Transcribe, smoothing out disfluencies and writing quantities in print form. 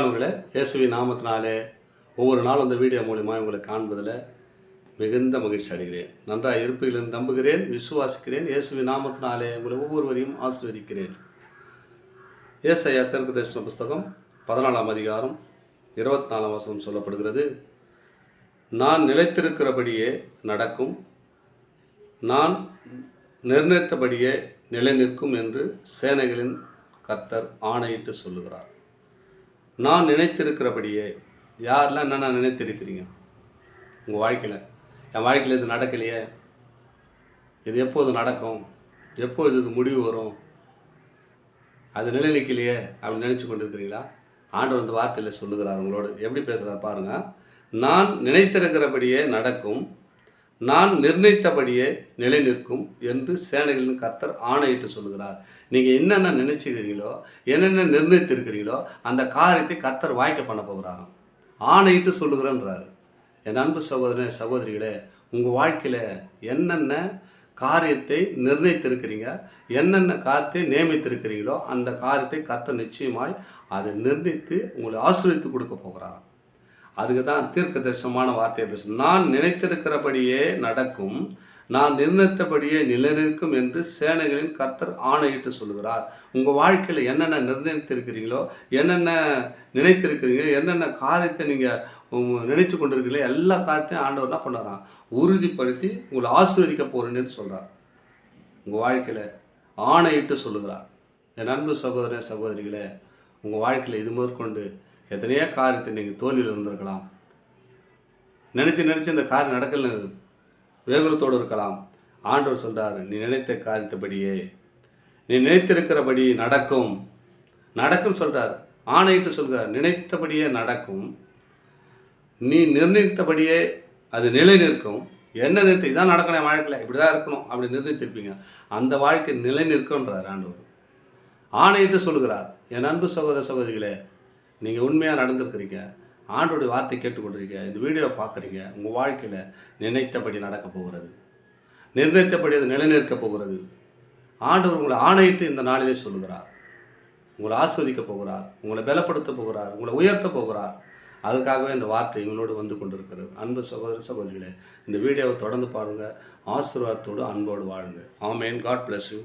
உங்களை இயேசுவின் நாமத்தினாலே ஒவ்வொரு நாளும் அந்த வீடியோ மூலிமா உங்களை காண்பதில் மிகுந்த மகிழ்ச்சி அடைகிறேன். நன்றாக இருப்பீர்கள் என்று நம்புகிறேன், விசுவாசிக்கிறேன். இயேசுவின் நாமத்தினாலே உங்களை ஒவ்வொருவரையும் ஆசீர்வதிக்கிறேன். ஏசாயா தீர்க்கதரிசன புஸ்தகம் 14ஆம் அதிகாரம் 24ஆம் வசனம் சொல்லப்படுகிறது. நான் நிலைத்திருக்கிறபடியே நடக்கும், நான் நிர்ணயித்தபடியே நிலை நிற்கும் என்று சேனைகளின் கர்த்தர் ஆணையிட்டு சொல்லுகிறார். நான் நினைத்திருக்கிறபடியே, யாரெல்லாம் என்னென்ன நினைத்திருக்கிறீங்க உங்கள் வாழ்க்கையில்? என் வாழ்க்கையில் இது நடக்கலையே, இது எப்போது நடக்கும், எப்போது இதுக்கு முடிவு வரும், அது நிலை நிற்கலையே அப்படின்னு நினச்சி கொண்டு இருக்கிறீங்களா? ஆண்டவர் அந்த வார்த்தையில் சொல்லுகிறார். உங்களோடு எப்படி பேசுகிறார் பாருங்கள். நான் நினைத்திருக்கிறபடியே நடக்கும், நான் நிர்ணயித்தபடியே நிலை நிற்கும் என்று சேனைகளின் கர்த்தர் ஆணையிட்டு சொல்லுகிறார். நீங்கள் என்னென்ன நினைச்சுக்கிறீங்களோ, என்னென்ன நிர்ணயித்திருக்கிறீங்களோ அந்த காரியத்தை கர்த்தர் வாய்க்க பண்ண போகிறாராம். ஆணையிட்டு சொல்லுகிறேன்றாரு. என் அன்பு சகோதரனே, சகோதரிகளே, உங்கள் வாழ்க்கையில் என்னென்ன காரியத்தை நிர்ணயித்திருக்கிறீங்க, என்னென்ன காரியத்தை நியமித்திருக்கிறீங்களோ அந்த காரியத்தை கர்த்தர் நிச்சயமாய் அதை நிர்ணயித்து உங்களை ஆசீர்வதித்து கொடுக்க போகிறாராம். அதுக்கு தான் தீர்க்க தரிசனமான வார்த்தையை பேசணும். நான் நினைத்திருக்கிறபடியே நடக்கும், நான் நிர்ணயித்தபடியே நிலைநிற்கும் என்று சேனைகளின் கர்த்தர் ஆணையிட்டு சொல்லுகிறார். உங்கள் வாழ்க்கையில் என்னென்ன நிர்ணயித்திருக்கிறீங்களோ, என்னென்ன நினைத்திருக்கிறீங்களோ, என்னென்ன காரியத்தை நீங்கள் நினைச்சு கொண்டிருக்கிறீங்களோ எல்லா காரியத்தையும் ஆண்டவர் என்ன பண்ணுறான், உறுதிப்படுத்தி உங்களை ஆசீர்வதிக்க போகிறேன்னு சொல்கிறார். உங்கள் வாழ்க்கையில் ஆணையிட்டு சொல்லுகிறார். என் அன்பு சகோதர சகோதரிகளே, உங்கள் வாழ்க்கையில் இது முதற்கொண்டு எத்தனையோ காரியத்தை நீங்கள் தோல்வியில் இருந்திருக்கலாம். நினச்சி இந்த காரியம் நடக்கல வேகுலத்தோடு இருக்கலாம். ஆண்டவர் சொல்கிறார், நீ நினைத்த காரியத்தைப்படியே, நீ நினைத்திருக்கிறபடி நடக்கும் சொல்கிறார். ஆணையிட்டு சொல்கிறார், நினைத்தபடியே நடக்கும், நீ நிர்ணயித்தபடியே அது நிலை நிற்கும். என்ன நிறுத்தி இதான் நடக்கணும், என் வாழ்க்கையில் இப்படி தான் இருக்கணும் அப்படி நிர்ணயித்திருப்பீங்க, அந்த வாழ்க்கை நிலை நிற்கும்ன்றார் ஆண்டவர். ஆணையிட்டு சொல்கிறார். என் அன்பு சகோதர சகோதரிகளே, நீங்கள் உண்மையாக நடந்திருக்கிறீங்க, ஆண்டோடைய வார்த்தை கேட்டுக்கொண்டிருக்கீங்க, இந்த வீடியோவை பார்க்குறீங்க. உங்கள் வாழ்க்கையில் நினைத்தபடி நடக்க போகிறது, நிர்ணயித்தபடி அது நிலைநிற்க போகிறது. ஆண்டவர் உங்களை ஆணையிட்டு இந்த நாளிலே சொல்லுகிறார். உங்களை ஆஸ்வதிக்க போகிறார், உங்களை பலப்படுத்த போகிறார், உங்களை உயர்த்த போகிறார். அதுக்காகவே இந்த வார்த்தை இவங்களோடு வந்து கொண்டிருக்கிறது. அன்பு சகோதர சகோதரிகளே, இந்த வீடியோவை தொடர்ந்து பாருங்கள். ஆசீர்வாதத்தோடு அன்போடு வாழுங்க. ஆமேன். God bless you.